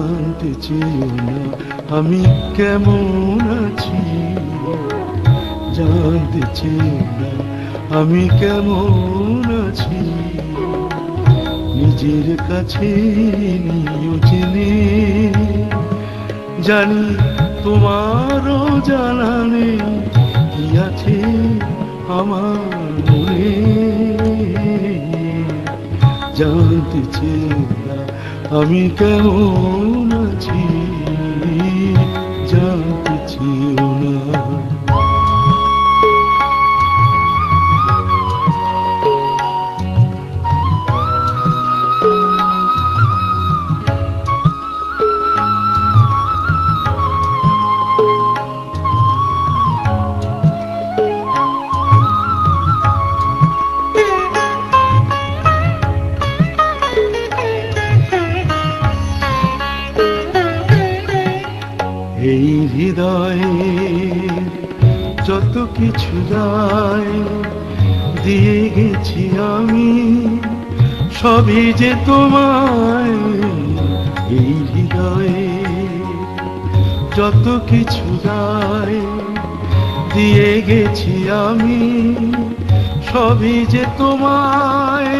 জানতে চেয়েও না আমি কেমন আছি, জানতে চেয়েও না আমি কেমন আছি, নিজের কাছে নিয়েও জেনে জানি তোমারও জানা নেই কি আছে আমার মনে। জানতে চেয়েও না আমি কেমন আছি, জানতে চেয়েও না। এই হৃদয়ে যত কিছু যায় দিয়ে গেছি আমি, সবই যে তোমায়। এই হৃদয়ে যত কিছু যায় দিয়ে গেছি আমি, সবই যে তোমায়।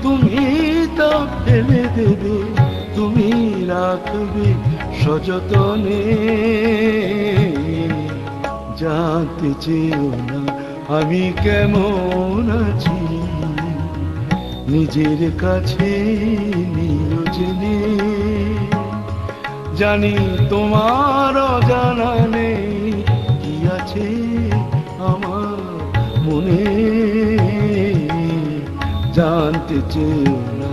তুমি তা ফেলে দেবে, তুমি রাখবে সযতনে। জানতে চেয়েও না আমি কেমন আছি, নিজের কাছে নিয়েও জেনে জানি তোমার জানা নেই কি আছে আমার মনে। জানতে চেয়েও না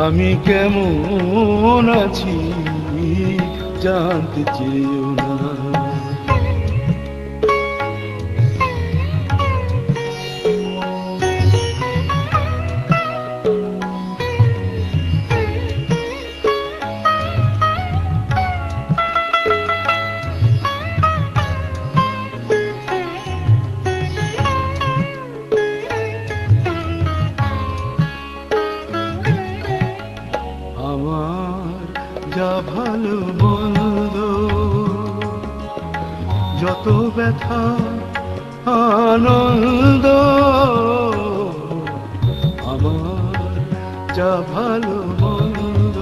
আমি কেমন আছি, জানতে চেয়েও না। আমার যা ভালো মন্দ, যত ব্যথা আনন্দ, আমার যা ভালো মন্দ,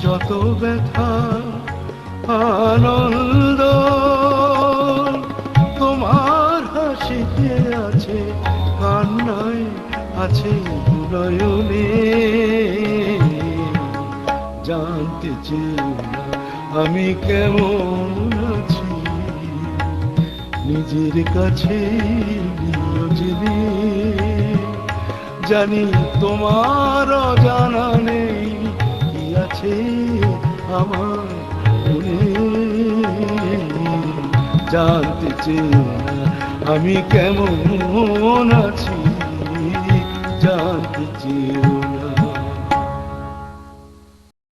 যত ব্যথা আনন্দ, তোমার হাসিতে আছে, কান্নায় আছে নয়নে। জানতে চেয়েও না আমি কেমন আছি, নিজের কাছে নিয়েও জেনে জানি তোমার জানা নেই কি আছে আমার মনে। জানতে চেয়েও না আমি কেমন আছি, জানতে চেয়েও